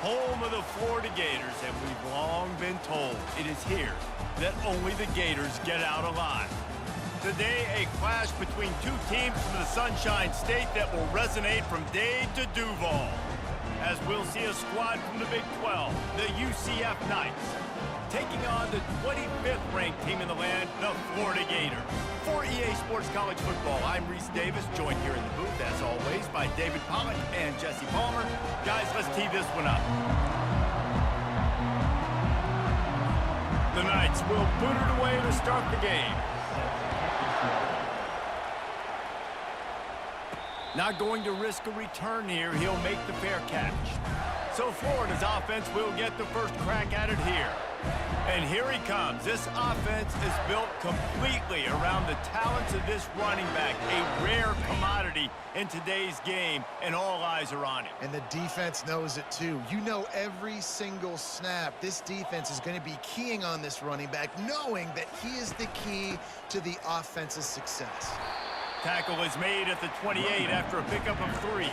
Home of the Florida Gators, and we've long been told it is here that only the Gators get out alive. Today, a clash between two teams from the Sunshine State that will resonate from Dade to Duval, as we'll see a squad from the Big 12, the UCF Knights, taking on the 25th ranked team in the land, the Florida Gators. For EA Sports College Football, I'm Reese Davis, joined here in the booth, as always, by David Pollock and Jesse Palmer. Guys, let's tee this one up. The Knights will boot it away to start the game. Not going to risk a return here. He'll make the fair catch. So Florida's offense will get the first crack at it here. And here he comes. This offense is built completely around the talents of this running back, a rare commodity in today's game, and all eyes are on him. And the defense knows it too. You know, every single snap, this defense is going to be keying on this running back, knowing that he is the key to the offense's success. Tackle is made at the 28 after a pickup of 3.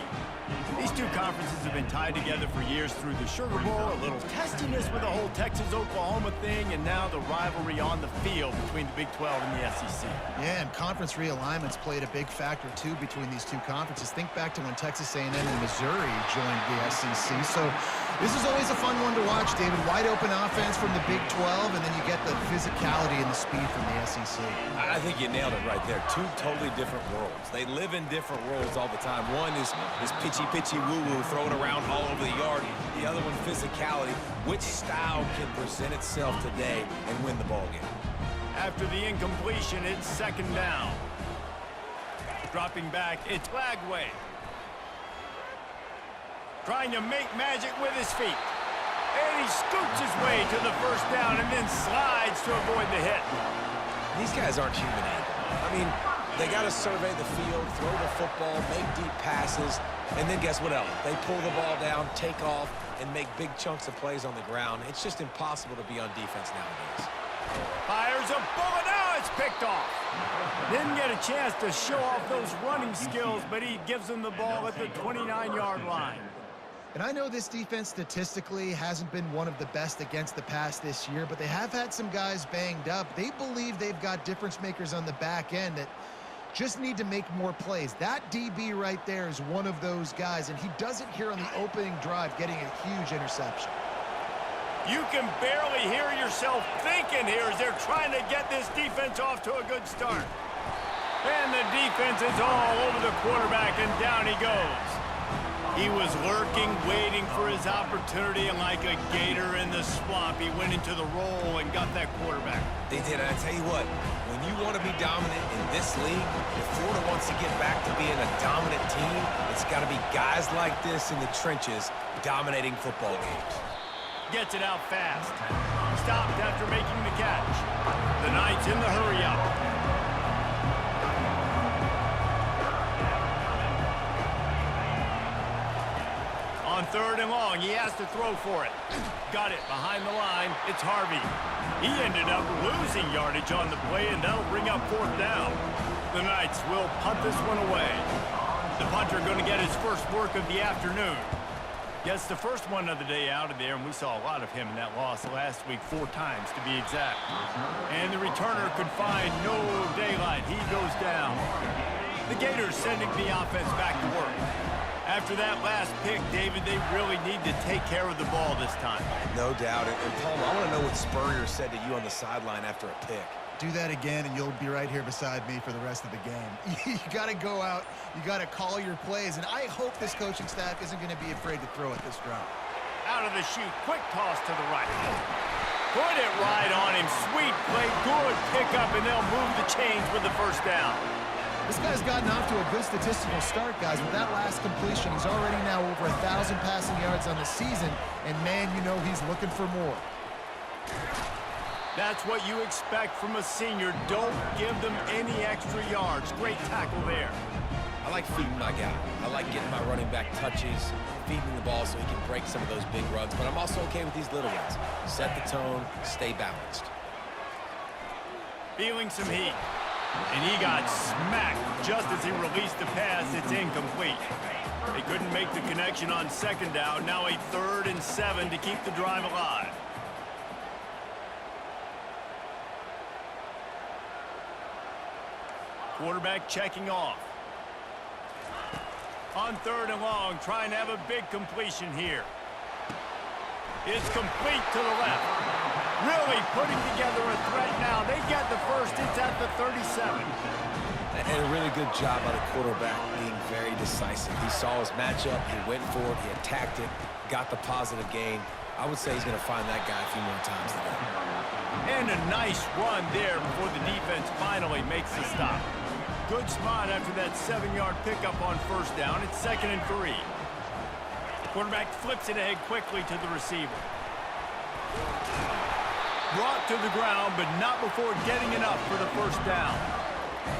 These two conferences have been tied together for years through the Sugar Bowl, a little testiness with the whole Texas-Oklahoma thing, and now the rivalry on the field between the Big 12 and the SEC. Yeah, and conference realignments played a big factor, too, between these two conferences. Think back to when Texas A&M and Missouri joined the SEC. So this is always a fun one to watch, David. Wide-open offense from the Big 12, and then you get the physicality and the speed from the SEC. I think you nailed it right there. Two totally different worlds. They live in different worlds all the time. One is pitchy woo-woo, throwing around all over the yard. The other one, physicality. Which style can present itself today and win the ball game? After the incompletion, it's second down. Dropping back, it's Lagway. Trying to make magic with his feet. And he scoots his way to the first down and then slides to avoid the hit. These guys aren't human either. I mean, they got to survey the field, throw the football, make deep passes, and then guess what else? They pull the ball down, take off, and make big chunks of plays on the ground. It's just impossible to be on defense nowadays. Fires a bullet. Now it's picked off. Didn't get a chance to show off those running skills, but he gives them the ball at the 29-yard line. And I know this defense statistically hasn't been one of the best against the pass this year, but they have had some guys banged up. They believe they've got difference makers on the back end that just need to make more plays. That DB right there is one of those guys, and he does it here on the opening drive, getting a huge interception. You can barely hear yourself thinking here as they're trying to get this defense off to a good start. And the defense is all over the quarterback, and down he goes. He was lurking, waiting for his opportunity, and like a gator in the swamp, he went into the roll and got that quarterback. They did, and I tell you what, when you want to be dominant in this league, if Florida wants to get back to being a dominant team, it's got to be guys like this in the trenches dominating football games. Gets it out fast. Stopped after making the catch. The Knights in the hurry-up. On third and long, he has to throw for it. Got it behind the line. It's Harvey. He ended up losing yardage on the play, and that'll bring up fourth down. The Knights will punt this one away. The punter going to get his first work of the afternoon. Gets the first one of the day out of there, and we saw a lot of him in that loss last week, 4 times to be exact. And the returner could find no daylight. He goes down. The Gators sending the offense back to work. After that last pick, David, they really need to take care of the ball this time. No doubt. And Paul, I want to know what Spurrier said to you on the sideline after a pick. Do that again, and you'll be right here beside me for the rest of the game. You got to go out. You got to call your plays, and I hope this coaching staff isn't going to be afraid to throw it this route. Out of the chute, quick toss to the right. Put it right on him. Sweet play, good pickup, and they'll move the chains with the first down. This guy's gotten off to a good statistical start, guys. With that last completion, he's already now over 1,000 passing yards on the season, and man, you know he's looking for more. That's what you expect from a senior. Don't give them any extra yards. Great tackle there. I like feeding my guy. I like getting my running back touches, feeding the ball so he can break some of those big runs, but I'm also okay with these little ones. Set the tone, stay balanced. Feeling some heat. And he got smacked just as he released the pass. It's incomplete. They couldn't make the connection on second down. Now a 3rd and 7 to keep the drive alive. Quarterback checking off. On 3rd and long, trying to have a big completion here. It's complete to the left. Really putting together a threat now. They get the first. It's at the 37. And a really good job by the quarterback being very decisive. He saw his matchup, he went for it, he attacked it, got the positive gain. I would say he's going to find that guy a few more times today. And a nice run there before the defense finally makes the stop. Good spot after that 7-yard pickup on first down. It's 2nd and 3. Quarterback flips it ahead quickly to the receiver. Brought to the ground, but not before getting enough for the first down.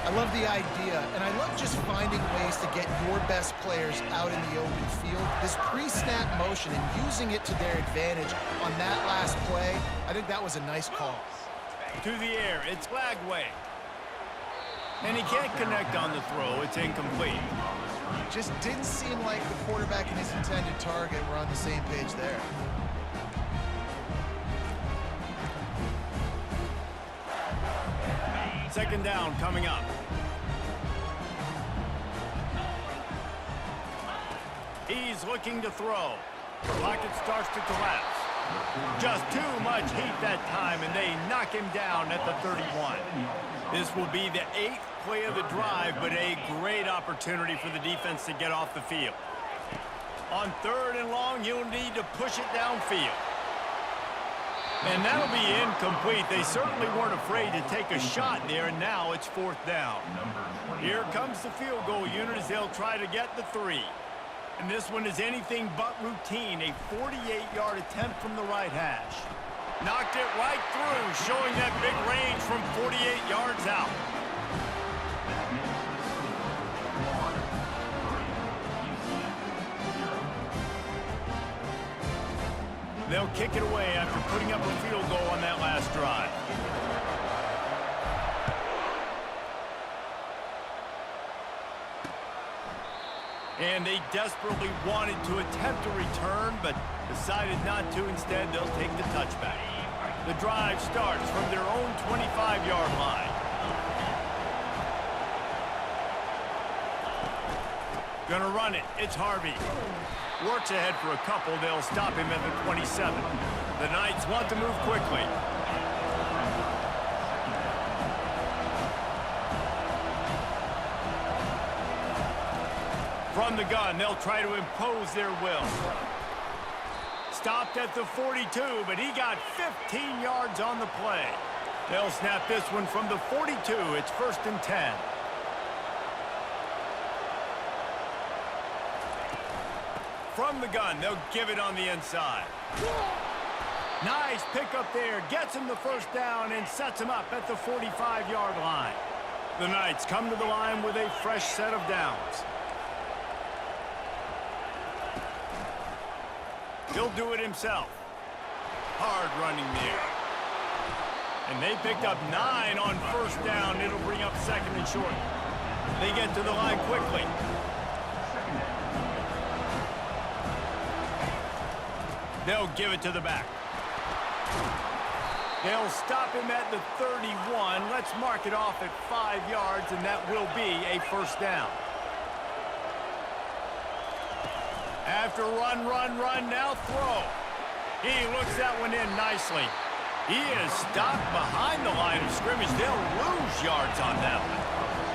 I love the idea, and I love just finding ways to get your best players out in the open field. This pre-snap motion and using it to their advantage on that last play, I think that was a nice call. To the air, it's Lagway. And he can't connect on the throw. It's incomplete. Just didn't seem like the quarterback and his intended target were on the same page there. Second down coming up. He's looking to throw. Pocket starts to collapse. Just too much heat that time, and they knock him down at the 31. This will be the 8th play of the drive, but a great opportunity for the defense to get off the field. On 3rd and long, you'll need to push it downfield. And that'll be incomplete. They certainly weren't afraid to take a shot there, and now it's 4th down. Here comes the field goal unit as they'll try to get the 3. And this one is anything but routine, a 48-yard attempt from the right hash. Knocked it right through, showing that big range from 48 yards out. They'll kick it away after putting up a field goal on that last drive. And they desperately wanted to attempt a return, but decided not to. Instead, they'll take the touchback. The drive starts from their own 25-yard line. Gonna run it. It's Harvey. Works ahead for a couple. They'll stop him at the 27. The Knights want to move quickly. From the gun, they'll try to impose their will. Stopped at the 42, but he got 15 yards on the play. They'll snap this one from the 42. It's 1st and 10. From the gun, they'll give it on the inside. Nice pickup there. Gets him the first down and sets him up at the 45-yard line. The Knights come to the line with a fresh set of downs. He'll do it himself. Hard running there. And they picked up 9 on first down. It'll bring up 2nd and short. They get to the line quickly. They'll give it to the back. They'll stop him at the 31. Let's mark it off at 5 yards, and that will be a first down. After run, now throw. He looks that one in nicely. He is stopped behind the line of scrimmage. They'll lose yards on that one.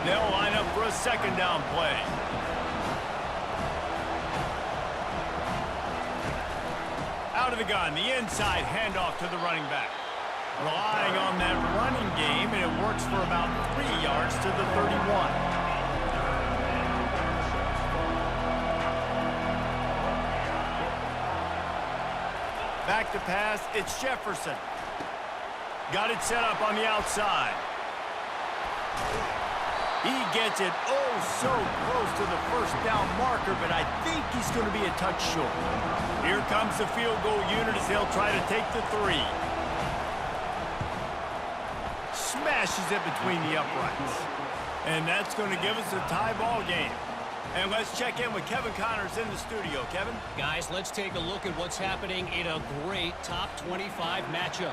They'll line up for a 2nd down play. Out of the gun, the inside handoff to the running back. Relying on that running game, and it works for about 3 yards to the 31. Back to pass, it's Jefferson. Got it set up on the outside. He gets it so close to the first down marker, but I think he's going to be a touch short. Here comes the field goal unit as they'll try to take the 3. Smashes it between the uprights. And that's going to give us a tie ball game. And let's check in with Kevin Connors in the studio. Kevin? Guys, let's take a look at what's happening in a great top 25 matchup.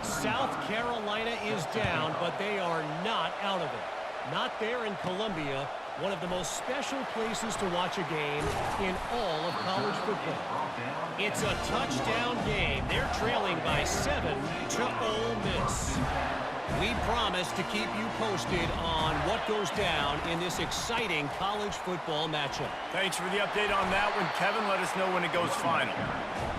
South Carolina is down, but they are not out of it. Not there in Columbia, one of the most special places to watch a game in all of college football. It's a touchdown game. They're trailing by 7 to Ole Miss. We promise to keep you posted on what goes down in this exciting college football matchup. Thanks for the update on that one, Kevin. Let us know when it goes final.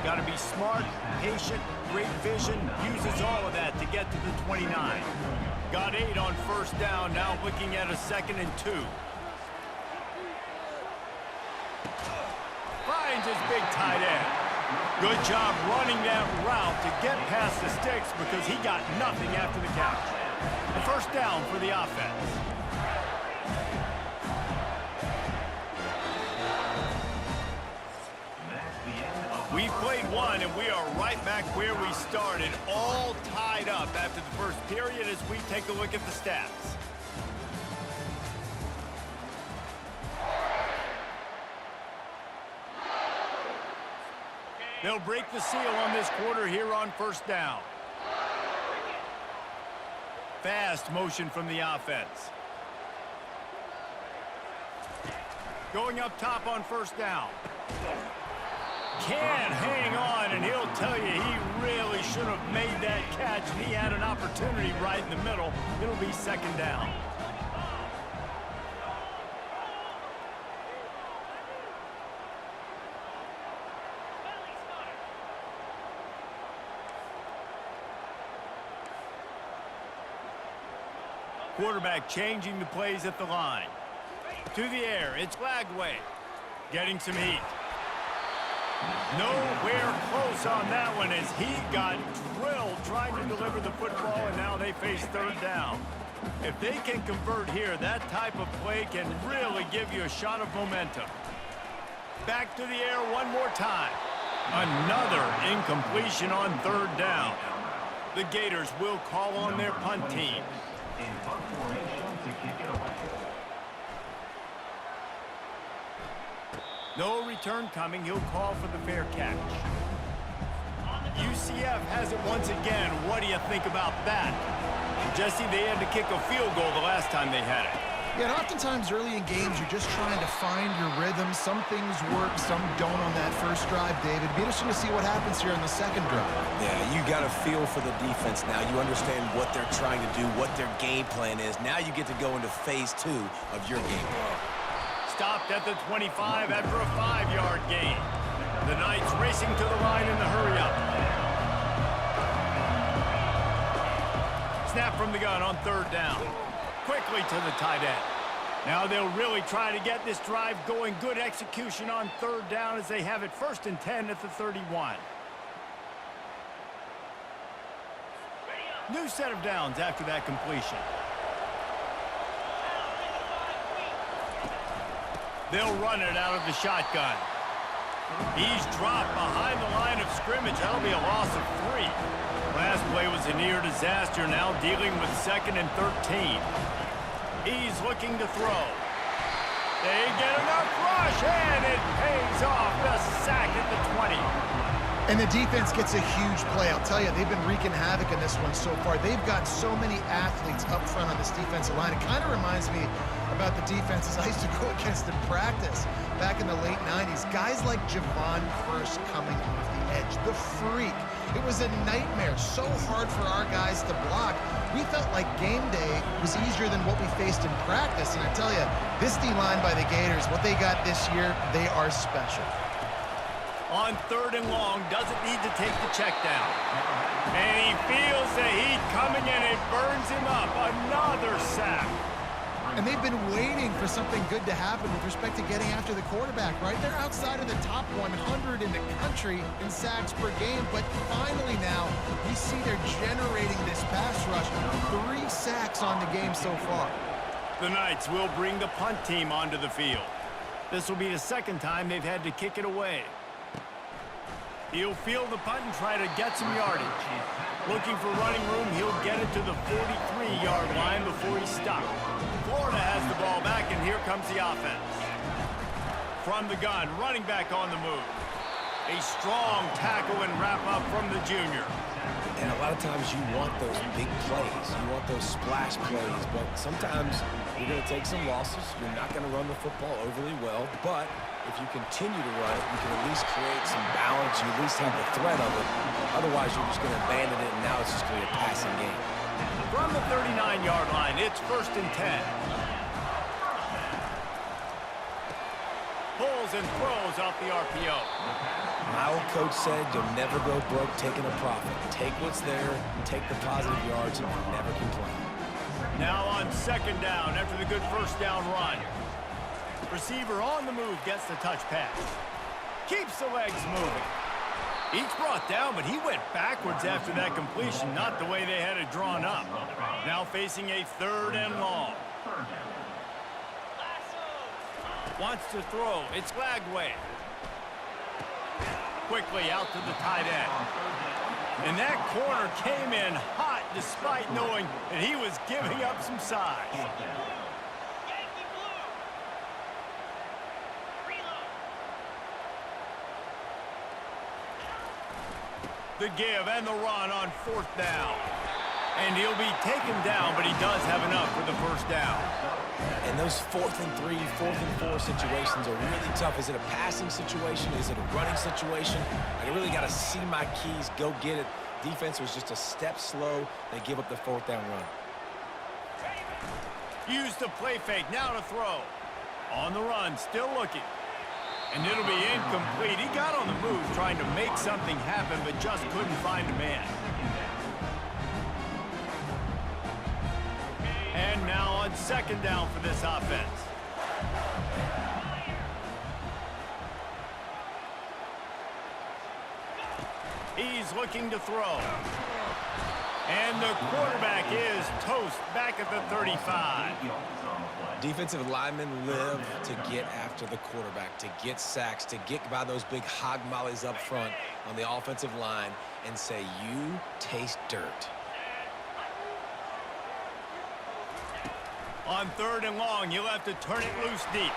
Got to be smart, patient, great vision, uses all of that to get to the 29. Got 8 on first down, now looking at a 2nd and 2. Finds his big tight end. Good job running that route to get past the sticks because he got nothing after the catch. A first down for the offense. We've played one, and we are right back where we started, all tied up after the first period as we take a look at the stats. They'll break the seal on this quarter here on first down. Fast motion from the offense. Going up top on first down. Can't hang on, and he'll tell you he really should have made that catch, and he had an opportunity right in the middle. It'll be 2nd down. Quarterback changing the plays at the line. To the air, it's Lagway. Getting some heat. Nowhere close on that one as he got drilled trying to deliver the football, and now they face 3rd down. If they can convert here, that type of play can really give you a shot of momentum. Back to the air one more time. Another incompletion on 3rd down. The Gators will call on their punt team. No return coming. He'll call for the fair catch. UCF has it once again. What do you think about that? Jesse, they had to kick a field goal the last time they had it. Yeah, and oftentimes early in games, you're just trying to find your rhythm. Some things work, some don't on that first drive, David. It'd be interesting to see what happens here on the 2nd drive. Yeah, you got a feel for the defense now. You understand what they're trying to do, what their game plan is. Now you get to go into phase 2 of your game plan. Stopped at the 25 after a 5-yard gain. The Knights racing to the line in the hurry-up. Snap from the gun on 3rd down. Quickly to the tight end. Now they'll really try to get this drive going. Good execution on 3rd down as they have it 1st and 10 at the 31. New set of downs after that completion. They'll run it out of the shotgun. He's dropped behind the line of scrimmage. That'll be a loss of 3. Last play was a near disaster. Now dealing with 2nd and 13. He's looking to throw. They get enough rush, and it pays off. The sack at the 20. And the defense gets a huge play. I'll tell you, they've been wreaking havoc in this one so far. They've got so many athletes up front on this defensive line. It kind of reminds me about the defenses I used to go against in practice back in the late 90s. Guys like Javon First coming off the edge. The freak. It was a nightmare. So hard for our guys to block. We felt like game day was easier than what we faced in practice. And I tell you, this D-line by the Gators, what they got this year, they are special. On 3rd and long, doesn't need to take the check down. And he feels the heat coming, and it burns him up. Another sack. And they've been waiting for something good to happen with respect to getting after the quarterback, right? They're outside of the top 100 in the country in sacks per game, but finally now we see they're generating this pass rush. 3 sacks on the game so far. The Knights will bring the punt team onto the field. This will be the 2nd time they've had to kick it away. He'll field the punt and try to get some yardage. Looking for running room, he'll get it to the 43-yard line before he's stopped. Florida has the ball back, and here comes the offense. from the gun, running back on the move. A strong tackle and wrap-up from the junior. And a lot of times you want those big plays. You want those splash plays. But sometimes you're going to take some losses. You're not going to run the football overly well. But if you continue to run it, you can at least create some balance. You at least have the threat of it. Otherwise, you're just going to abandon it, and now it's just going to be a passing game. From the 39-yard line, it's 1st and 10. Pulls and throws off the RPO. My old coach said you'll never go broke taking a profit. Take what's there, take the positive yards, and never complain. Now on 2nd down after the good 1st down run. Receiver on the move gets the touch pass. Keeps the legs moving. He's brought down, but he went backwards after that completion, not the way they had it drawn up. Now facing a 3rd and long. Wants to throw. It's Lagway. Quickly out to the tight end. And that corner came in hot despite knowing that he was giving up some size. The give and the run on 4th down. And he'll be taken down, but he does have enough for the 1st down. And those 4th and 3, 4th and 4 situations are really tough. Is it a passing situation? Is it a running situation? I really got to see my keys, go get it. Defense was just a step slow. They give up the 4th down run. Use the play fake, now to throw. On the run, still looking. And it'll be incomplete. He got on the move trying to make something happen, but just couldn't find a man. And now on 2nd down for this offense. He's looking to throw. And the quarterback is toast back at the 35. Defensive linemen live to get after the quarterback, to get sacks, to get by those big hog mollies up front on the offensive line and say, you taste dirt. On 3rd and long, you'll have to turn it loose deep.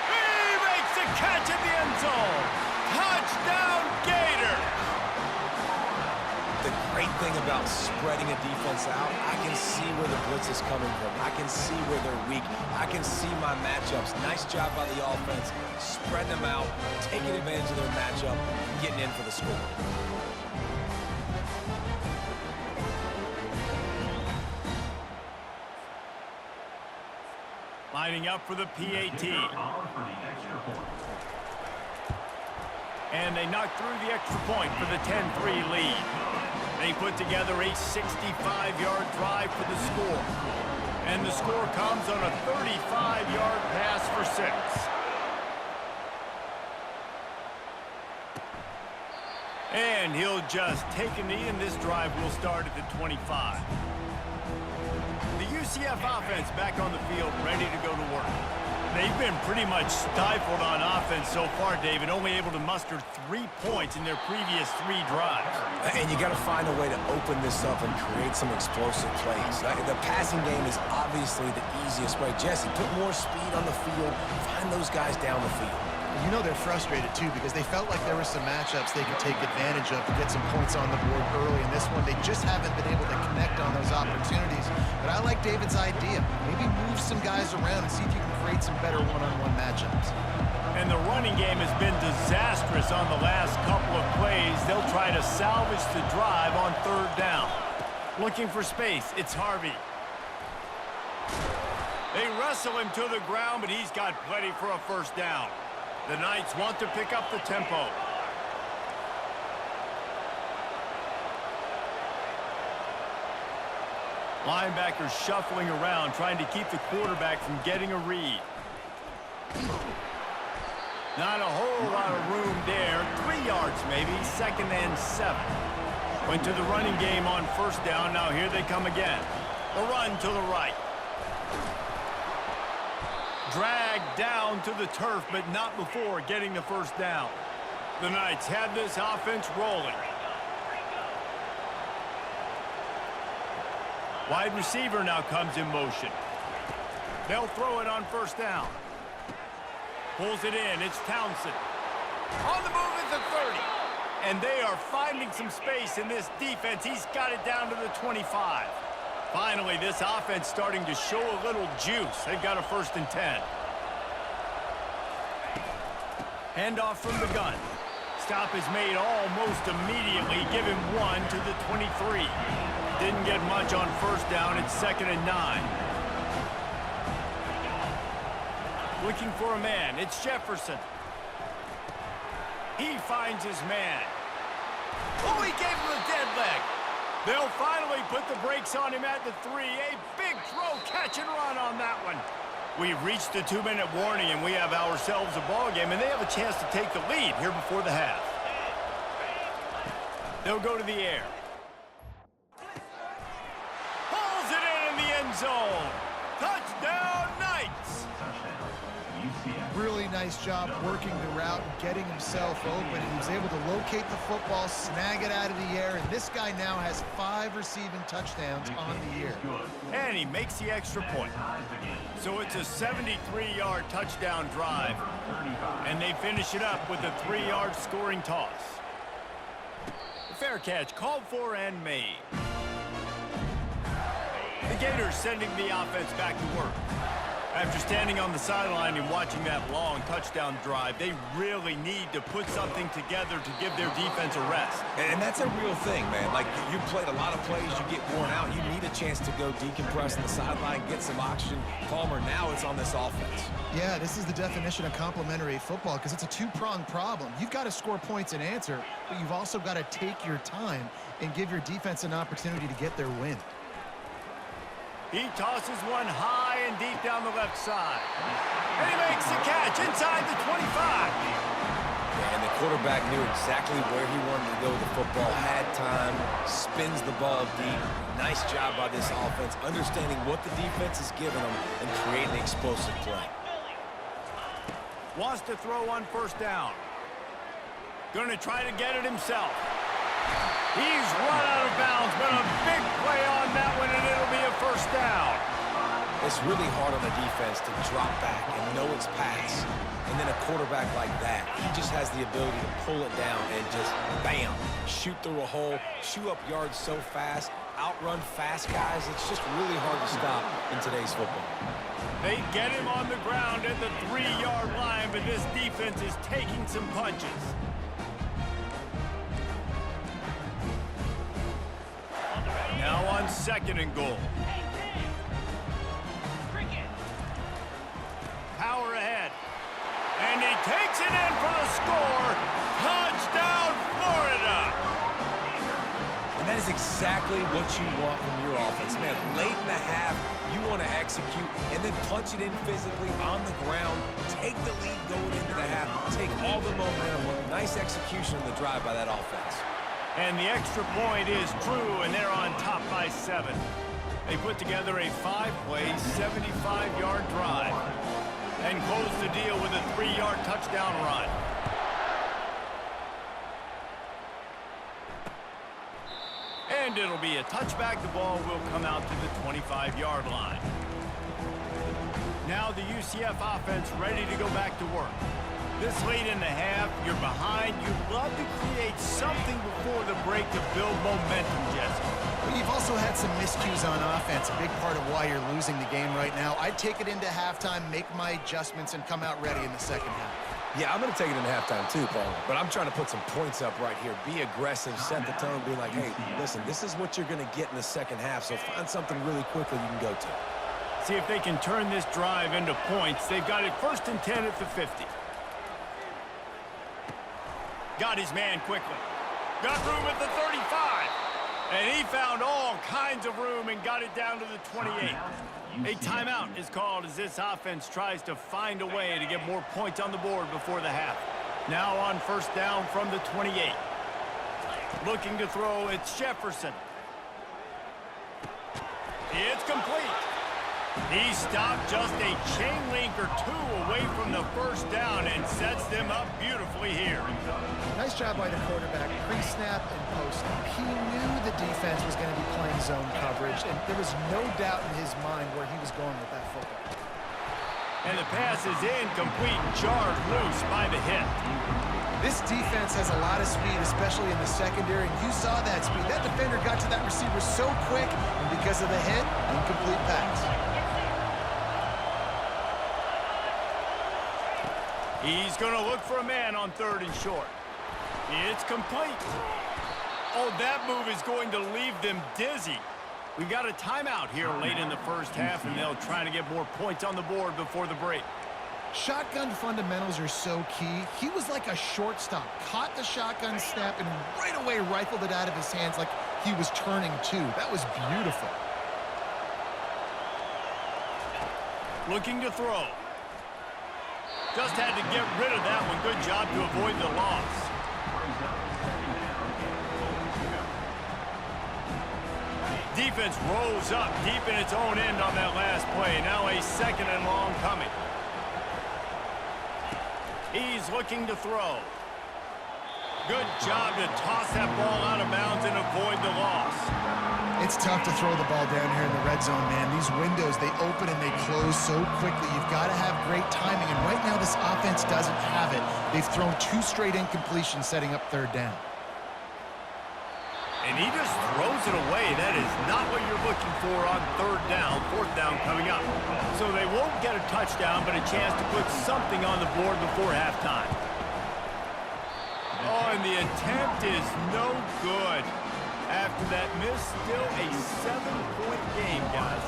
He makes the catch at the end zone. Touchdown, Gators! The great thing about spreading a defense out, I can see where the blitz is coming from. I can see where they're weak. I can see my matchups. Nice job by the offense. Spreading them out, taking advantage of their matchup, and getting in for the score. Lining up for the PAT. And they knock through the extra point for the 10-3 lead. They put together a 65-yard drive for the score. And the score comes on a 35-yard pass for 6. And he'll just take a knee, and this drive will start at the 25. The UCF offense back on the field, ready to go to work. They've been pretty much stifled on offense so far, David, only able to muster 3 points in their previous 3 drives. And you got to find a way to open this up and create some explosive plays. The passing game is obviously the easiest way. Jesse, put more speed on the field, find those guys down the field. You know they're frustrated, too, because they felt like there were some matchups they could take advantage of to get some points on the board early. In this one, they just haven't been able to connect on those opportunities. But I like David's idea. Maybe move some guys around and see if you can create some better one-on-one matchups. And the running game has been disastrous on the last couple of plays. They'll try to salvage the drive on 3rd down. Looking for space, it's Harvey. They wrestle him to the ground, but he's got plenty for a 1st down. The Knights want to pick up the tempo. Linebackers shuffling around, trying to keep the quarterback from getting a read. Not a whole lot of room there. 3 yards maybe, 2nd and 7. Went to the running game on 1st down. Now here they come again. The run to the right. Dragged down to the turf, but not before getting the 1st down. The Knights have this offense rolling. Wide receiver now comes in motion. They'll throw it on first down. Pulls it in. It's Townsend. On the move at the 30. And they are finding some space in this defense. He's got it down to the 25. Finally, this offense starting to show a little juice. They've got a 1st and 10. Handoff from the gun. Stop is made almost immediately. Give him 1 to the 23. Didn't get much on first down. It's 2nd and 9. Looking for a man. It's Jefferson. He finds his man. Oh, he gave him a dead leg. They'll finally put the brakes on him at the 3. A big throw, catch and run on that one. We've reached the 2-minute warning, and we have ourselves a ball game, and they have a chance to take the lead here before the half. They'll go to the air. Pulls it in the end zone. Touchdown, Knights. Really nice job working the route and getting himself open. He was able to locate the football, snag it out of the air, and this guy now has 5 receiving touchdowns on the year. And he makes the extra point. So it's a 73-yard touchdown drive, and they finish it up with a 3-yard scoring toss. Fair catch called for and made. The Gators sending the offense back to work. After standing on the sideline and watching that long touchdown drive, they really need to put something together to give their defense a rest. And that's a real thing, man. Like, you played a lot of plays, you get worn out. You need a chance to go decompress on the sideline, get some oxygen. Palmer, now it's on this offense. Yeah, this is the definition of complementary football because it's a 2-pronged problem. You've got to score points and answer, but you've also got to take your time and give your defense an opportunity to get their win. He tosses one high and deep down the left side. And he makes the catch inside the 25. And the quarterback knew exactly where he wanted to go with the football, had time, spins the ball deep. Nice job by this offense, understanding what the defense is giving them and creating an explosive play. Wants to throw on first down. Going to try to get it himself. He's run out of bounds, but a big play on that one, and it'll be a first down. It's really hard on the defense to drop back and know it's pass. And then a quarterback like that, he just has the ability to pull it down and just, bam, shoot through a hole, chew up yards so fast, outrun fast guys. It's just really hard to stop in today's football. They get him on the ground at the 3-yard line, but this defense is taking some punches. Now on 2nd and goal. Power ahead. And he takes it in for the score. Touchdown, Florida. And that is exactly what you want from your offense. Man, late in the half, you want to execute and then punch it in physically on the ground. Take the lead going into the half. Take all the momentum. Nice execution on the drive by that offense. And the extra point is true, and they're on top by 7. They put together a 5-play, 75-yard drive and close the deal with a 3-yard touchdown run. And it'll be a touchback. The ball will come out to the 25-yard line. Now the UCF offense ready to go back to work. This late in the half, you're behind. You'd love to create something before the break to build momentum, Jesse. But you've also had some miscues on offense, a big part of why you're losing the game right now. I'd take it into halftime, make my adjustments, and come out ready in the second half. Yeah, I'm going to take it into halftime too, Paul. But I'm trying to put some points up right here. Be aggressive, set the tone, be like, hey, listen, this is what you're going to get in the second half, so find something really quickly you can go to. See if they can turn this drive into points. They've got it 1st and 10 at the 50. Got his man quickly. Got room at the 35. And he found all kinds of room and got it down to the 28. A timeout is called as this offense tries to find a way to get more points on the board before the half. Now on first down from the 28. Looking to throw, it's Jefferson. It's complete. He stopped just a chain link or 2 away from the first down and sets them up beautifully here. Nice job by the quarterback, pre-snap and post-snap. He knew the defense was going to be playing zone coverage, and there was no doubt in his mind where he was going with that football. And the pass is incomplete, jarred loose by the hit. This defense has a lot of speed, especially in the secondary, and you saw that speed. That defender got to that receiver so quick, and because of the hit, incomplete pass. He's going to look for a man on 3rd and short. It's complete. Oh, that move is going to leave them dizzy. We've got a timeout here late in the first half, and they'll try to get more points on the board before the break. Shotgun fundamentals are so key. He was like a shortstop, caught the shotgun snap, and right away rifled it out of his hands like he was turning too. That was beautiful. Looking to throw. Just had to get rid of that one. Good job to avoid the loss. Defense rolls up deep in its own end on that last play. Now a 2nd and long coming. He's looking to throw. Good job to toss that ball out of bounds and avoid the loss. It's tough to throw the ball down here in the red zone, man. These windows, they open and they close so quickly. You've got to have great timing, and right now this offense doesn't have it. They've thrown 2 straight incompletions setting up 3rd down. And he just throws it away. That is not what you're looking for on 3rd down, 4th down coming up. So they won't get a touchdown, but a chance to put something on the board before halftime. Oh, and the attempt is no good. After that miss, still a 7-point game, guys.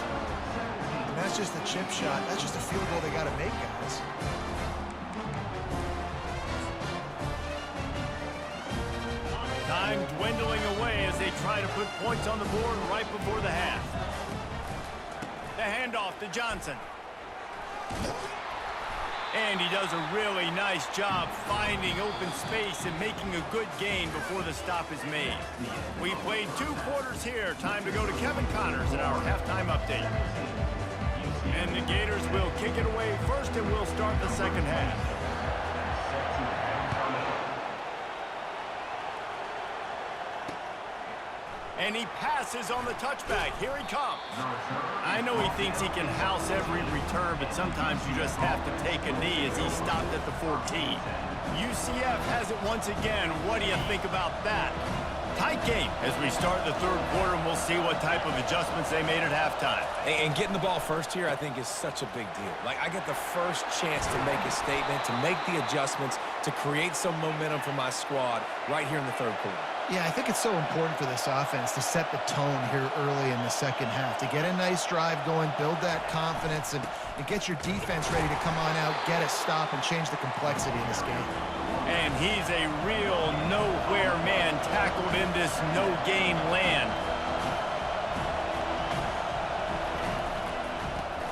And that's just a chip shot. That's just a field goal they got to make, guys. Time dwindling away as they try to put points on the board right before the half. The handoff to Johnson. And he does a really nice job finding open space and making a good gain before the stop is made. We played 2 quarters here. Time to go to Kevin Connors in our halftime update. And the Gators will kick it away first, and we'll start the 2nd half. And he passes on the touchback. Here he comes. I know he thinks he can house every return, but sometimes you just have to take a knee as he stopped at the 14. UCF has it once again. What do you think about that? Tight game as we start the 3rd quarter, and we'll see what type of adjustments they made at halftime. And getting the ball first here, I think, is such a big deal. Like, I get the first chance to make a statement, to make the adjustments, to create some momentum for my squad right here in the 3rd quarter. Yeah, I think it's so important for this offense to set the tone here early in the 2nd half, to get a nice drive going, build that confidence, and get your defense ready to come on out, get a stop, and change the complexity of this game. And he's a real nowhere man tackled in this no-gain land.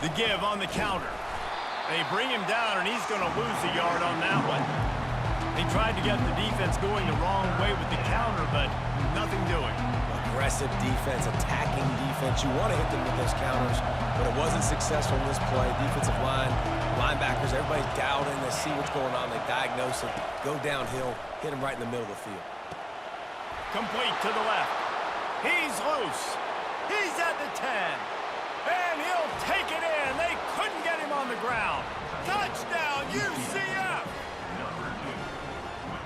The give on the counter. They bring him down, and he's going to lose a yard on that one. They tried to get the defense going the wrong way with the counter, but nothing doing. Aggressive defense, attacking defense. You want to hit them with those counters, but it wasn't successful in this play. Defensive line, linebackers, everybody's dialed in. They see what's going on. They diagnose it, go downhill, hit him right in the middle of the field. Complete to the left. He's loose. He's at the 10. And he'll take it in. They couldn't get him on the ground. Touchdown, UCF!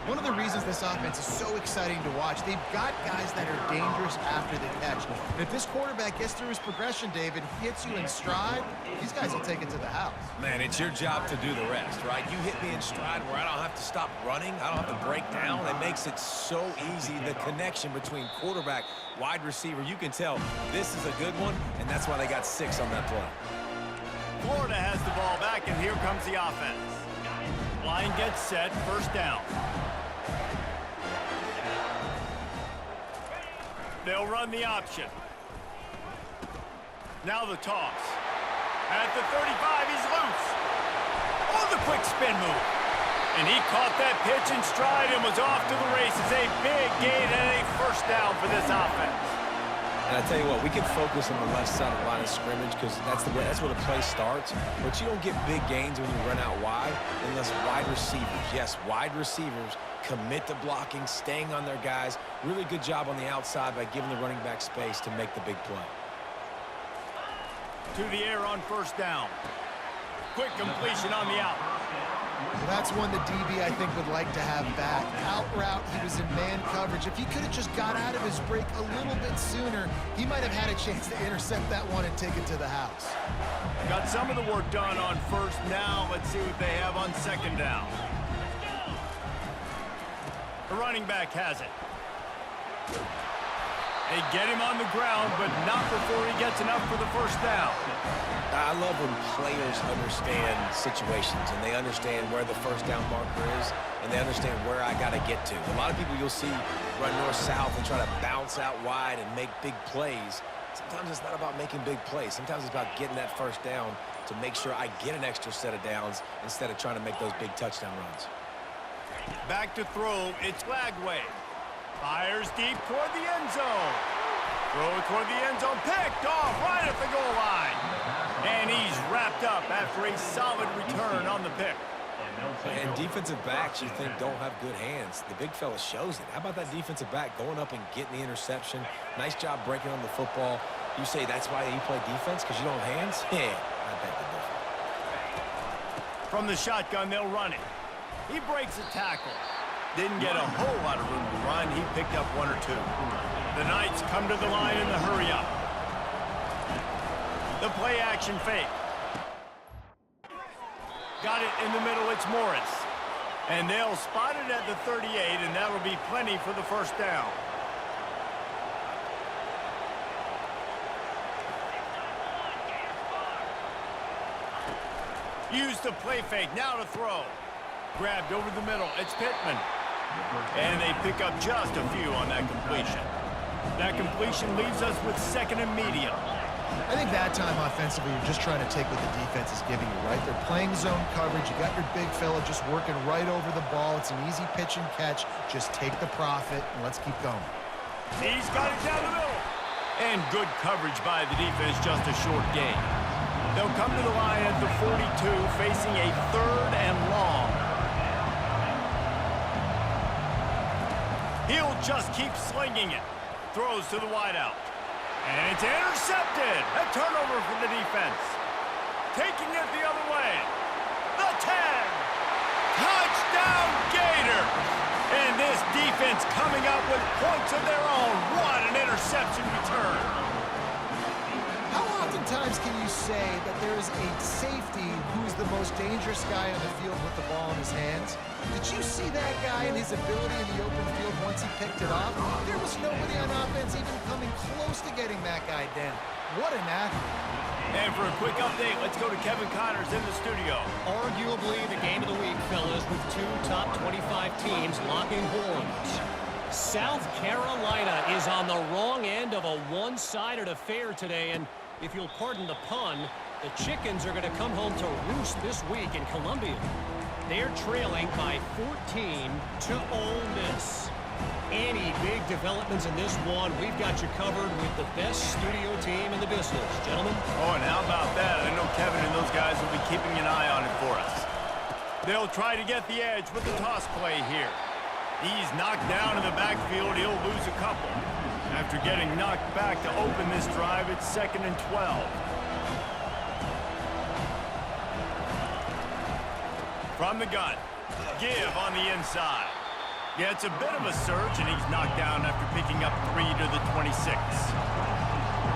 One of the reasons this offense is so exciting to watch, they've got guys that are dangerous after the catch. And if this quarterback gets through his progression, David, hits you in stride, these guys will take it to the house. Man, it's your job to do the rest, right? You hit me in stride where I don't have to stop running. I don't have to break down. It makes it so easy, the connection between quarterback, wide receiver. You can tell this is a good one, and that's why they got 6 on that play. Florida has the ball back, and here comes the offense. Line gets set, 1st down. They'll run the option. Now the toss. At the 35, he's loose. Oh, the quick spin move. And he caught that pitch in stride and was off to the races. A big gain and a 1st down for this offense. And I tell you what, we can focus on the left side of the line of scrimmage because that's where the play starts. But you don't get big gains when you run out wide unless wide receivers, yes, wide receivers, commit to blocking, staying on their guys. Really good job on the outside by giving the running back space to make the big play. To the air on 1st down. Quick completion on the out. Well, that's one the DB, I think, would like to have back. Out route, he was in man coverage. If he could have just got out of his break a little bit sooner, he might have had a chance to intercept that one and take it to the house. Got some of the work done on first. Now let's see what they have on second down. The running back has it. They get him on the ground, but not before he gets enough for the first down. I love when players understand situations and they understand where the first down marker is and they understand where I got to get to. A lot of people you'll see run north-south and try to bounce out wide and make big plays. Sometimes it's not about making big plays. Sometimes it's about getting that first down to make sure I get an extra set of downs instead of trying to make those big touchdown runs. Back to throw. It's Lagway. Fires deep toward the end zone. Throw toward the end zone. Picked off right at the goal line. And he's wrapped up after a solid return on the pick. And defensive backs you think don't have good hands. The big fella shows it. How about that defensive back going up and getting the interception? Nice job breaking on the football. You say that's why you play defense, because you don't have hands? Yeah, I bet the difference. From the shotgun, they'll run it. He breaks a tackle. Didn't get a whole lot of room to run. He picked up one or two. The Knights come to the line in the hurry-up. The play-action fake. Got it in the middle. It's Morris. And they'll spot it at the 38, and that'll be plenty for the first down. Use the play fake. Now to throw. Grabbed over the middle. It's Pittman. And they pick up just a few on that completion. That completion leaves us with second and medium. I think that time offensively, you're just trying to take what the defense is giving you, right? They're playing zone coverage. You got your big fella just working right over the ball. It's an easy pitch and catch. Just take the profit, and let's keep going. He's got it down the middle. And good coverage by the defense, just a short gain. They'll come to the line at the 42, facing a third and long. He'll just keep slinging it. Throws to the wideout. And it's intercepted. A turnover for the defense. Taking it the other way. The 10. Touchdown Gators. And this defense coming up with points of their own. What an interception return. How oftentimes can you say that there is a safety who's the most dangerous guy on the field with the ball in his hands? Did you see that guy and his ability in the open field once he picked it off? There was nobody on offense even coming close to getting that guy down. What an athlete. And for a quick update, let's go to Kevin Connors in the studio. Arguably the game of the week, fellas, with two top 25 teams locking horns. South Carolina is on the wrong end of a one-sided affair today, and if you'll pardon the pun, the chickens are going to come home to roost this week in Columbia. They're trailing by 14 to Ole Miss. Any big developments in this one, we've got you covered with the best studio team in the business. Gentlemen? Oh, and how about that? I know Kevin and those guys will be keeping an eye on it for us. They'll try to get the edge with the toss play here. He's knocked down in the backfield. He'll lose a couple. After getting knocked back to open this drive, it's 2nd and 12. From the gun. Give on the inside. Yeah, it's a bit of a surge, and he's knocked down after picking up 3 to the 26.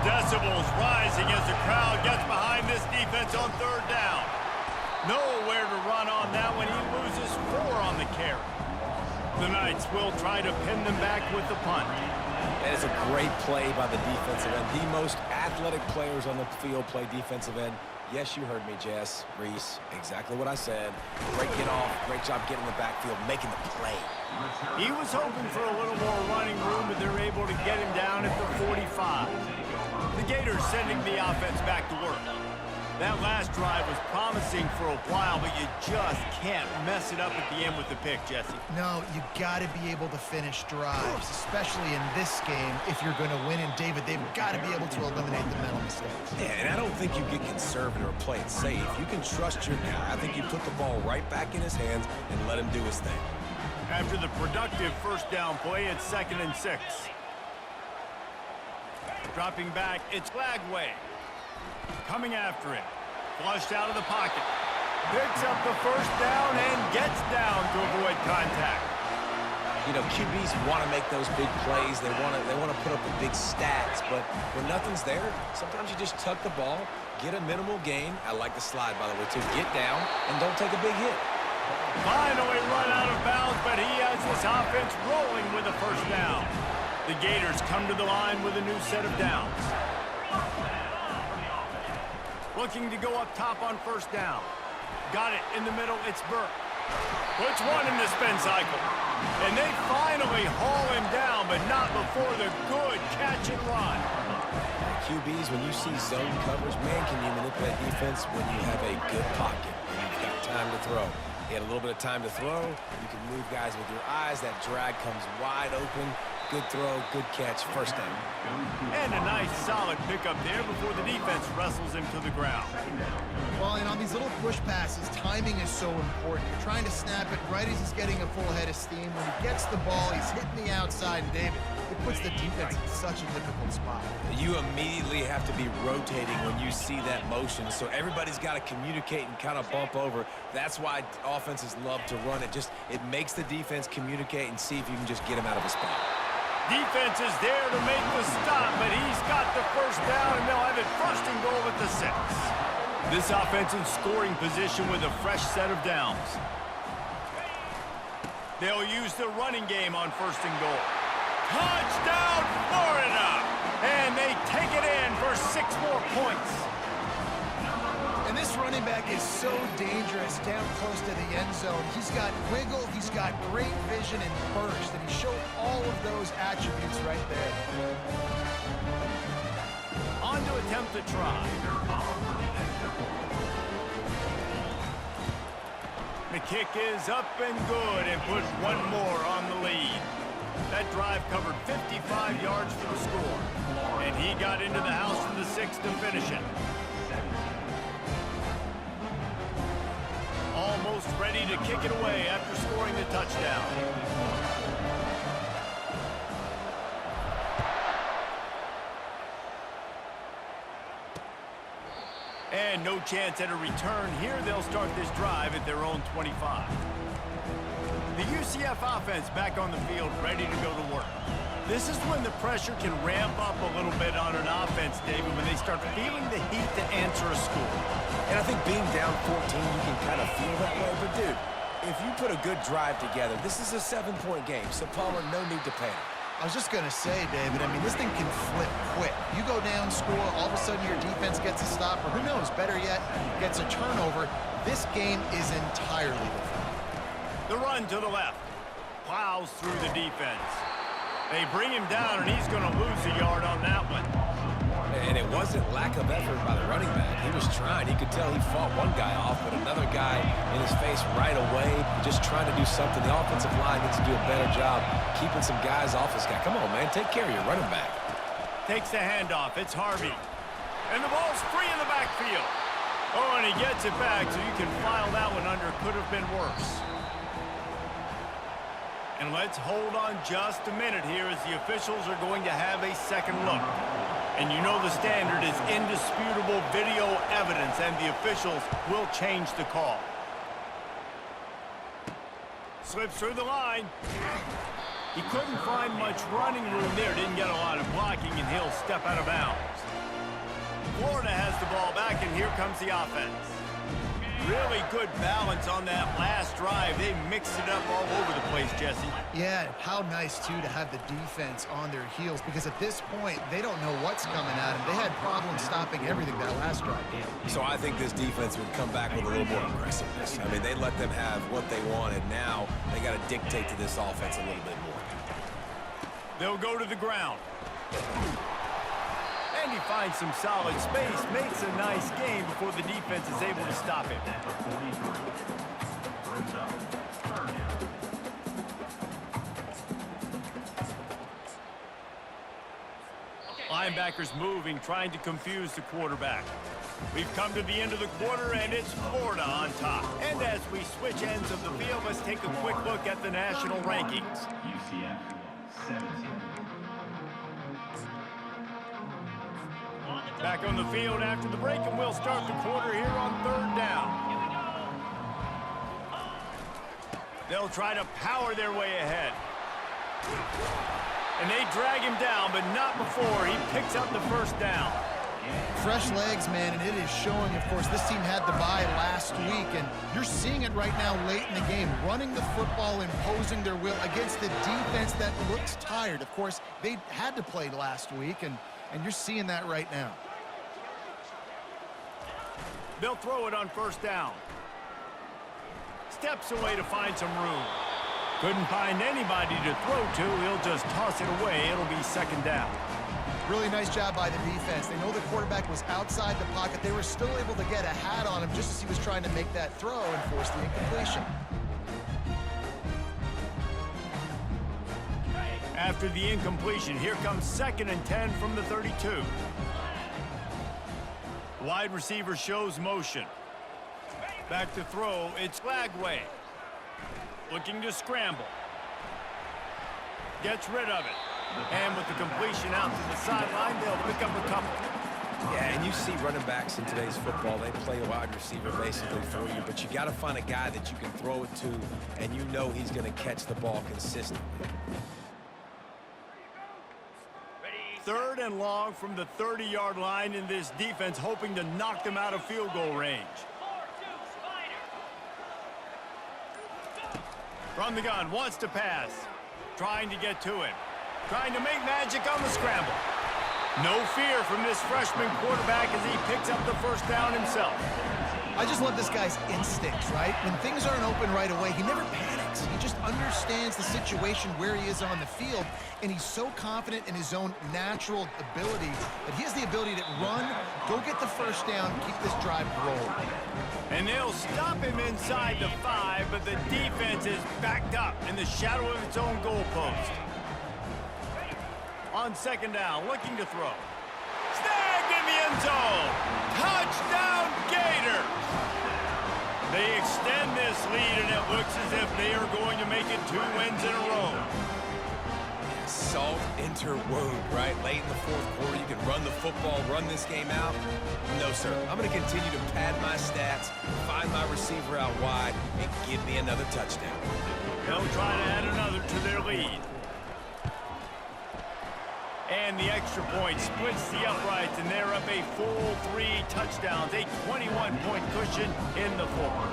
Decibels rising as the crowd gets behind this defense on third down. Nowhere to run on that one. He loses 4 on the carry. The Knights will try to pin them back with the punt. That is a great play by the defensive end. The most athletic players on the field play defensive end. Yes, you heard me, Jess, Reese. Exactly what I said. Great get off. Great job getting the backfield, making the play. He was hoping for a little more running room, but they're able to get him down at the 45. The Gators sending the offense back to work. That last drive was promising for a while, but you just can't mess it up at the end with the pick, Jesse. No, you got to be able to finish drives, especially in this game. If you're going to win, and David, they've got to be able to eliminate the mental mistakes. Yeah, and I don't think you get conservative or play it safe. You can trust your guy. I think you put the ball right back in his hands and let him do his thing. After the productive first down play, it's 2nd and 6. Dropping back, it's Lagway. Coming after it. Flushed out of the pocket. Picks up the first down and gets down to avoid contact. You know, QBs want to make those big plays. They want to put up the big stats. But when nothing's there, sometimes you just tuck the ball, get a minimal gain. I like the slide, by the way, too. Get down and don't take a big hit. Finally run out of bounds, but he has this offense rolling with a first down. The Gators come to the line with a new set of downs. Looking to go up top on first down. Got it in the middle. It's Mertz. Puts one in the spin cycle. And they finally haul him down, but not before the good catch and run. QBs, when you see zone coverage, man, can you manipulate defense when you have a good pocket and you've got time to throw. He had a little bit of time to throw. You can move guys with your eyes. That drag comes wide open. Good throw, good catch, first down. And a nice solid pickup there before the defense wrestles him to the ground. Well, and on these little push passes, timing is so important. You're trying to snap it right as he's getting a full head of steam. When he gets the ball, he's hitting the outside, and David, it puts the defense in such a difficult spot. You immediately have to be rotating when you see that motion, so everybody's got to communicate and kind of bump over. That's why offenses love to run it. It makes the defense communicate and see if you can just get him out of a spot. Defense is there to make the stop, but he's got the first down, and they'll have it first and goal at the 6. This offense in scoring position with a fresh set of downs. They'll use the running game on first and goal. Touchdown, Florida! And they take it in for 6 more points. And this running back is so dangerous down close to the end zone. He's got wiggle, he's got great vision and burst, and he showed all of those attributes right there. On to attempt to try. The kick is up and good and put one more on the lead. That drive covered 55 yards for the score. And he got into the house in the 6th to finish it. Almost ready to kick it away after scoring the touchdown. And no chance at a return here. They'll start this drive at their own 25. The UCF offense back on the field, ready to go to work. This is when the pressure can ramp up a little bit on an offense, David, when they start feeling the heat to answer a score. And I think being down 14, you can kind of feel that way. But, dude, if you put a good drive together, this is a 7-point game. So, Palmer, no need to panic. I was just going to say, David, I mean, this thing can flip quick. You go down, score, all of a sudden your defense gets a stop, or who knows, better yet, gets a turnover. This game is entirely different. The run to the left. Plows through the defense. They bring him down, and he's going to lose a yard on that one. And it wasn't lack of effort by the running back. He was trying. He could tell he fought one guy off, but another guy in his face right away, just trying to do something. The offensive line needs to do a better job keeping some guys off this guy. Come on, man. Take care of your running back. Takes the handoff. It's Harvey. And the ball's free in the backfield. Oh, and he gets it back, so you can file that one under. Could have been worse. And let's hold on just a minute here as the officials are going to have a second look. And you know the standard is indisputable video evidence, and the officials will change the call. Slips through the line. He couldn't find much running room there, didn't get a lot of blocking, and he'll step out of bounds. Florida has the ball back, and here comes the offense. Really good balance on that last drive. They mixed it up all over the place, Jesse. Yeah, how nice, too, to have the defense on their heels, because at this point, they don't know what's coming at them. They had problems stopping everything that last drive. So I think this defense would come back with a little more aggressiveness. I mean, they let them have what they wanted. Now they got to dictate to this offense a little bit more. They'll go to the ground. And he finds some solid space, makes a nice game before the defense is able to stop him. Linebackers moving, trying to confuse the quarterback. We've come to the end of the quarter, and it's Florida on top. And as we switch ends of the field, let's take a quick look at the national rankings. UCF 17. Back on the field after the break, and we'll start the quarter here on 3rd down. They'll try to power their way ahead. And they drag him down, but not before he picks up the 1st down. Fresh legs, man, and it is showing. Of course, this team had the bye last week, and you're seeing it right now late in the game, running the football, imposing their will against the defense that looks tired. Of course, they had to play last week, and you're seeing that right now. They'll throw it on 1st down. Steps away to find some room. Couldn't find anybody to throw to. He'll just toss it away. It'll be 2nd down. Really nice job by the defense. They know the quarterback was outside the pocket. They were still able to get a hat on him just as he was trying to make that throw and force the incompletion. After the incompletion, here comes 2nd and 10 from the 32. Wide receiver shows motion. Back to throw, it's Lagway. Looking to scramble. Gets rid of it. And with the completion out to the sideline, they'll pick up a couple. Yeah, and you see running backs in today's football, they play a wide receiver basically for you, but you got to find a guy that you can throw it to, and you know he's going to catch the ball consistently. 3rd and long from the 30-yard line, in this defense hoping to knock them out of field goal range. From the gun, wants to pass. Trying to get to him. Trying to make magic on the scramble. No fear from this freshman quarterback as he picks up the 1st down himself. I just love this guy's instincts, right? When things aren't open right away, he never panics. He just understands the situation where he is on the field, and he's so confident in his own natural ability that he has the ability to run, go get the 1st down, keep this drive rolling. And they'll stop him inside the 5, but the defense is backed up in the shadow of its own goalpost. On 2nd down, looking to throw. Snagged in the end zone. Touchdown, Gators. They extend this lead, and it looks as if they are going to make it 2 wins in a row. Salt enter wound, right? Late in the 4th quarter, you can run the football, run this game out. No, sir. I'm going to continue to pad my stats, find my receiver out wide, and give me another touchdown. They'll try to add another to their lead. And the extra point splits the uprights, and they're up a full 3 touchdowns, a 21-point cushion in the 4th.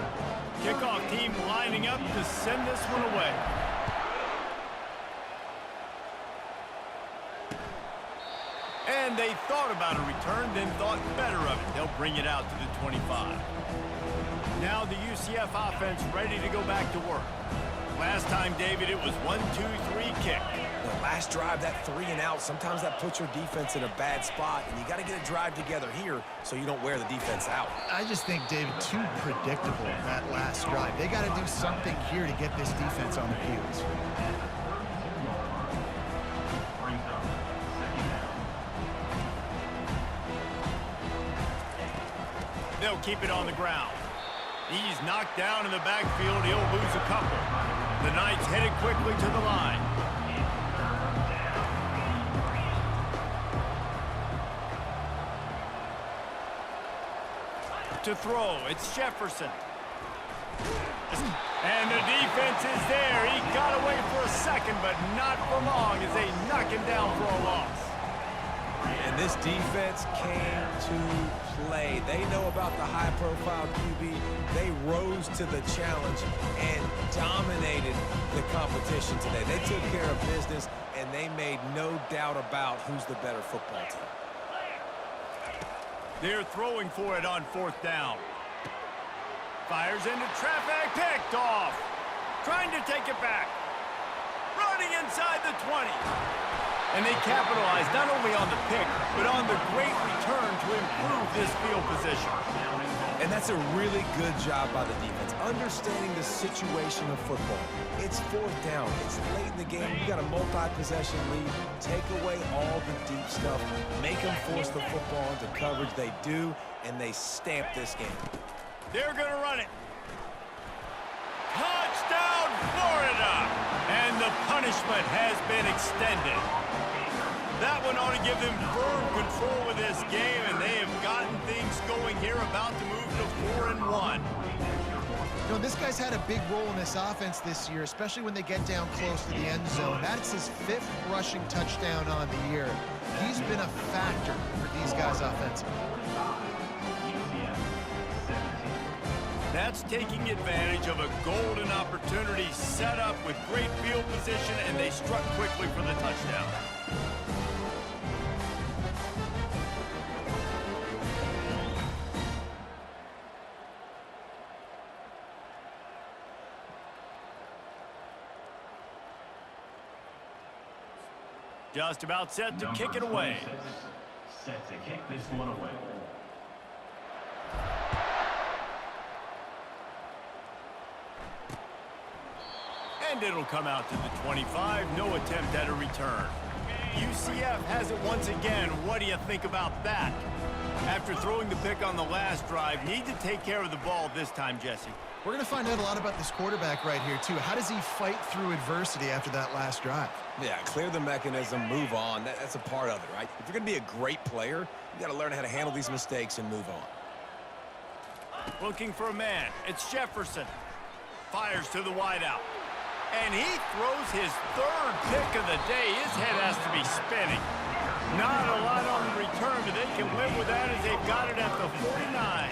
Kickoff team lining up to send this one away. And they thought about a return, then thought better of it. They'll bring it out to the 25. Now the UCF offense ready to go back to work. Last time, David, it was 1-2-3 kick. The last drive, that 3 and out, sometimes that puts your defense in a bad spot, and you got to get a drive together here so you don't wear the defense out. I just think, David, too predictable that last drive. They got to do something here to get this defense on their heels. They'll keep it on the ground. He's knocked down in the backfield. He'll lose a couple. The Knights headed quickly to the line. To throw, it's Jefferson. And the defense is there. He got away for a second, but not for long as they knock him down for a loss. And this defense came to play. They know about the high-profile QB. They rose to the challenge and dominated the competition today. They took care of business, and they made no doubt about who's the better football team. They're throwing for it on 4th down. Fires into traffic, picked off. Trying to take it back. Running inside the 20. And they capitalized not only on the pick, but on the great return to improve this field position. And that's a really good job by the defense, understanding the situation of football. It's 4th down. It's late in the game. You got a multi-possession lead. Take away all the deep stuff. Make them force the football into coverage. They do, and they stamp this game. They're going to run it. Touchdown, Florida! And the punishment has been extended. That one ought to give them firm control of this game, and they have gotten things going here, about to move to 4-1. You know, this guy's had a big role in this offense this year, especially when they get down close to the end zone. That's his 5th rushing touchdown on the year. He's been a factor for these guys offensively. That's taking advantage of a golden opportunity set up with great field position, and they struck quickly for the touchdown. Just about set to kick it away. Set to kick this one away. And it'll come out to the 25. No attempt at a return. UCF has it once again. What do you think about that? After throwing the pick on the last drive, need to take care of the ball this time, Jesse. We're going to find out a lot about this quarterback right here, too. How does he fight through adversity after that last drive? Yeah, clear the mechanism, move on. That's a part of it, right? If you're going to be a great player, you got to learn how to handle these mistakes and move on. Looking for a man. It's Jefferson. Fires to the wideout. And he throws his 3rd pick of the day. His head has to be spinning. Not a lot on the return, but they can live with that as they've got it at the 49.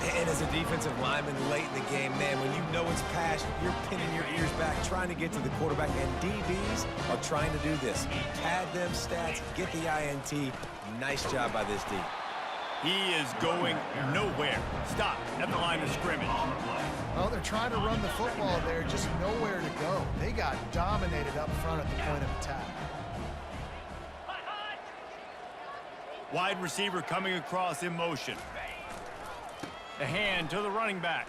And as a defensive lineman late in the game, man, when you know it's past, you're pinning your ears back, trying to get to the quarterback, and DBs are trying to do this. Pad them stats, get the INT. Nice job by this D. He is going nowhere. Stop at the line of scrimmage. Well, they're trying to run the football there, just nowhere to go. They got dominated up front at the point of attack. Wide receiver coming across in motion. The hand to the running back.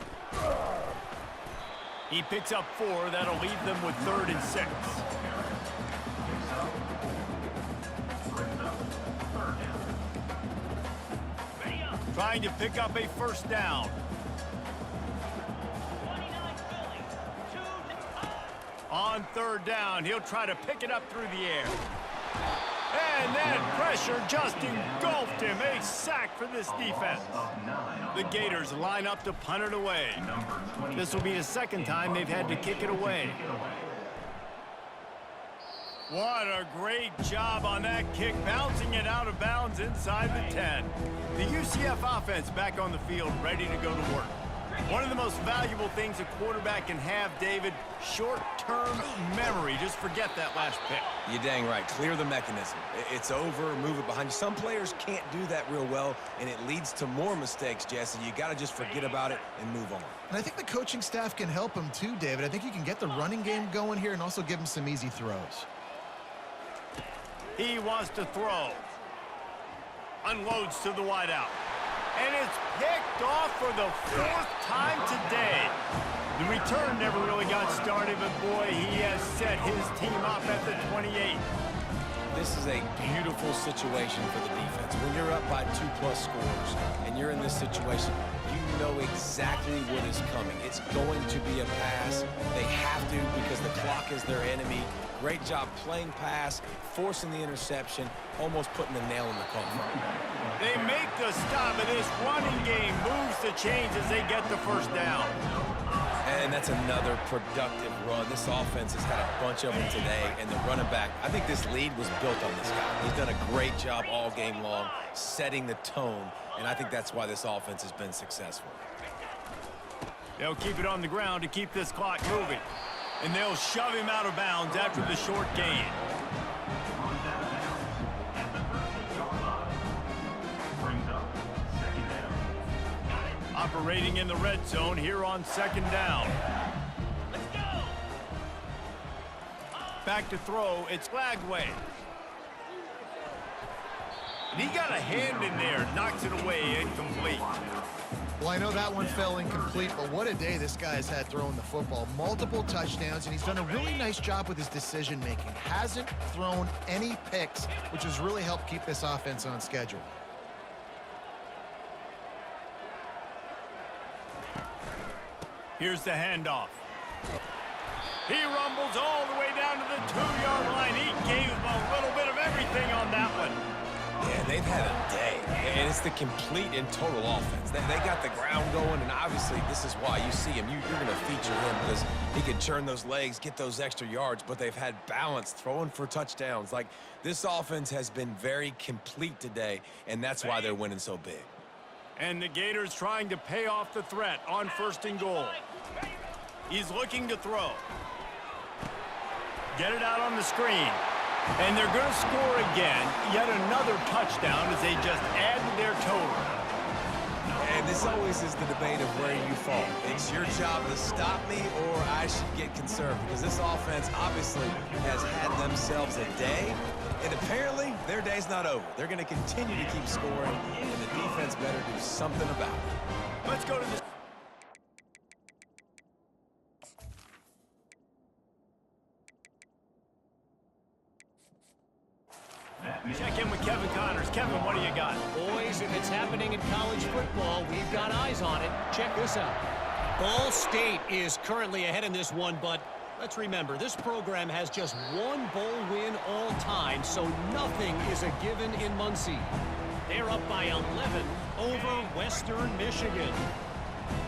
He picks up 4. That'll leave them with 3rd and 6. Trying to pick up a first down. On 3rd down, he'll try to pick it up through the air. And that pressure just engulfed him. A sack for this defense. The Gators line up to punt it away. This will be the 2nd time they've had to kick it away. What a great job on that kick, bouncing it out of bounds inside the 10. The UCF offense back on the field, ready to go to work. One of the most valuable things a quarterback can have, David, short-term memory. Just forget that last pick. You're dang right. Clear the mechanism. It's over, move it behind you. Some players can't do that real well, and it leads to more mistakes, Jesse. You got to just forget about it and move on. And I think the coaching staff can help him too, David. I think you can get the running game going here and also give him some easy throws. He wants to throw. Unloads to the wideout. And it's picked off for the 4th time today. The return never really got started, but boy, he has set his team up at the 28. This is a beautiful situation for the defense. When you're up by 2+ scores and you're in this situation, you know exactly what is coming. It's going to be a pass. They have to because the clock is their enemy. Great job playing pass, forcing the interception, almost putting the nail in the coffin. They make the stop, and this running game moves the chains as they get the first down. And that's another productive run. This offense has had a bunch of them today, and the running back, I think this lead was built on this guy. He's done a great job all game long, setting the tone, and I think that's why this offense has been successful. They'll keep it on the ground to keep this clock moving. And they'll shove him out of bounds after the short gain. Operating in the red zone here on 2nd down. Back to throw, it's Lagway. And he got a hand in there, knocks it away, incomplete. Well, I know that one fell incomplete, but what a day this guy has had throwing the football. Multiple touchdowns, and he's done a really nice job with his decision-making. Hasn't thrown any picks, which has really helped keep this offense on schedule. Here's the handoff. He rumbles all the way down to the 2-yard line. He gave him a little bit of everything Yeah, they've had a day, and it's the complete and total offense. They got the ground going, and obviously this is why you see him. You're going to feature him because he can turn those legs, get those extra yards, but they've had balance, throwing for touchdowns. Like, this offense has been very complete today, and that's why they're winning so big. And the Gators trying to pay off the threat on 1st and goal. He's looking to throw. Get it out on the screen. And they're going to score again. Yet another touchdown as they just add to their total. And this always is the debate of where you fall. It's your job to stop me or I should get concerned, because this offense obviously has had themselves a day, and apparently their day's not over. They're going to continue to keep scoring, and the defense better do something about it. Let's go to the... Check in with Kevin Connors. Kevin, what do you got? Boys, if it's happening in college football, we've got eyes on it. Check this out. Ball State is currently ahead in this one, but let's remember, this program has just one bowl win all time, so nothing is a given in Muncie. They're up by 11 over Western Michigan.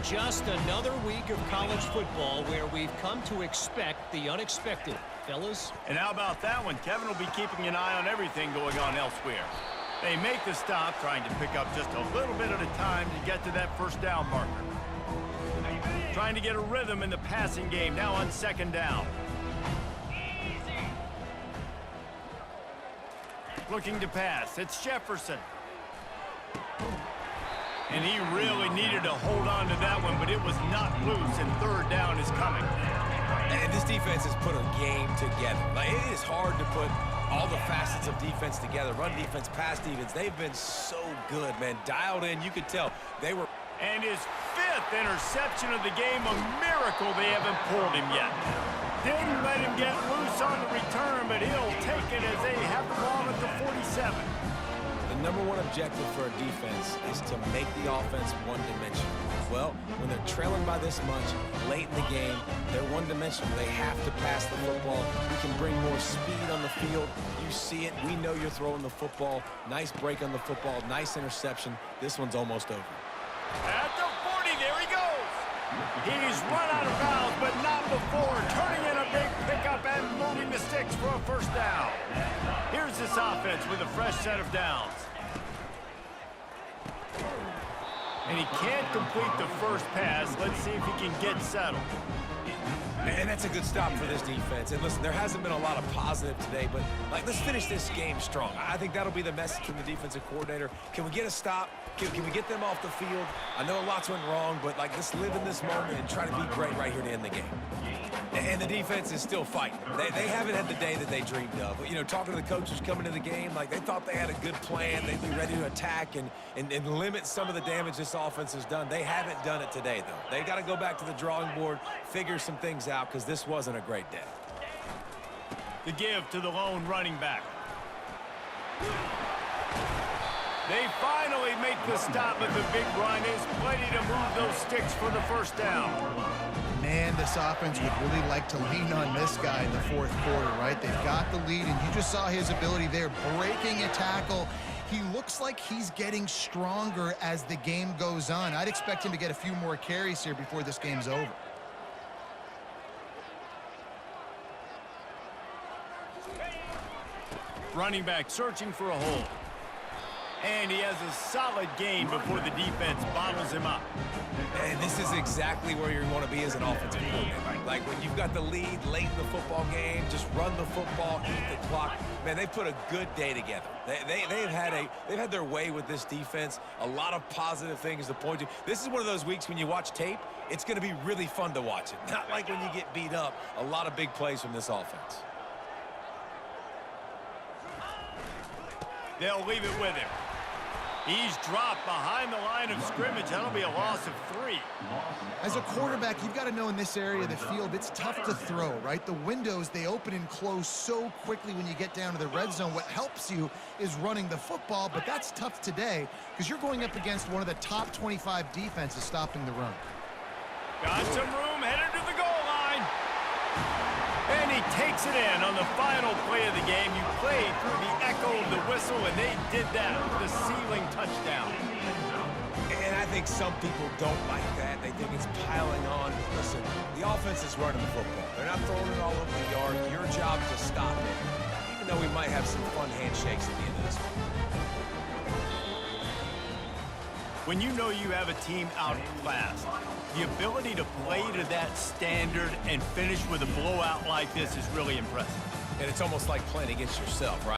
Just another week of college football where we've come to expect the unexpected. Fellas? And how about that one? Kevin will be keeping an eye on everything going on elsewhere. They make the stop, trying to pick up just a little bit at a time to get to that 1st down marker. Trying to get a rhythm in the passing game, now on 2nd down. Looking to pass. It's Jefferson. And he really needed to hold on to that one, but it was not loose, and 3rd down is coming. And this defense has put a game together. Like, it is hard to put all the facets of defense together. Run defense, pass defense. They've been so good, man. Dialed in. You could tell they were. And his 5th interception of the game, a miracle they haven't pulled him yet. Didn't let him get loose on the return, but he'll take it as they have the ball at the 47. The number one objective for a defense is to make the offense one-dimensional. Well, when they're trailing by this much, late in the game, they're one-dimensional. They have to pass the football. You can bring more speed on the field. You see it. We know you're throwing the football. Nice break on the football. Nice interception. This one's almost over. At the 40, there he goes. He's run out of bounds, but not before. Turning in a big pickup and moving the sticks for a 1st down. Here's this offense with a fresh set of downs. And he can't complete the 1st pass. Let's see if he can get settled. And that's a good stop for this defense. And listen, there hasn't been a lot of positive today, but like, let's finish this game strong. I think that'll be the message from the defensive coordinator. Can we get a stop? Can we get them off the field? I know lots went wrong, but like, let's live in this moment and try to be great right here to end the game. And the defense is still fighting. They haven't had the day that they dreamed of. You know, talking to the coaches coming to the game, like, they thought they had a good plan. They'd be ready to attack and limit some of the damage this offense has done. They haven't done it today, though. They got to go back to the drawing board, figure some things out, because this wasn't a great day. The give to the lone running back. They finally make the stop, but the big run is plenty to move those sticks for the 1st down. Man, this offense would really like to lean on this guy in the 4th quarter, right? They've got the lead, and you just saw his ability there, breaking a tackle. He looks like he's getting stronger as the game goes on. I'd expect him to get a few more carries here before this game's over. Running back searching for a hole. And he has a solid gain before the defense bottles him up. And this is exactly where you want to be as an offensive coordinator. Like, when you've got the lead late in the football game, just run the football, eat the clock. Man, they've put a good day together. They've had their way with this defense. A lot of positive things to point to. This is one of those weeks when you watch tape, it's going to be really fun to watch it. Not like when you get beat up. A lot of big plays from this offense. They'll leave it with him. He's dropped behind the line of scrimmage. That'll be a loss of 3. As a quarterback, you've got to know in this area of the field, it's tough to throw, right? The windows, they open and close so quickly when you get down to the red zone. What helps you is running the football, but that's tough today because you're going up against one of the top 25 defenses stopping the run. Got some room, headed to the goal line. And he takes it in on the final play of the game. You played through the echo blow the whistle, and they did that with the ceiling touchdown. And I think some people don't like that. They think it's piling on. Listen, the offense is running the football. They're not throwing it all over the yard. Your job is to stop it, even though we might have some fun handshakes at the end of this one. When you know you have a team outclassed, the ability to play to that standard and finish with a blowout like this is really impressive. And it's almost like playing against yourself, right?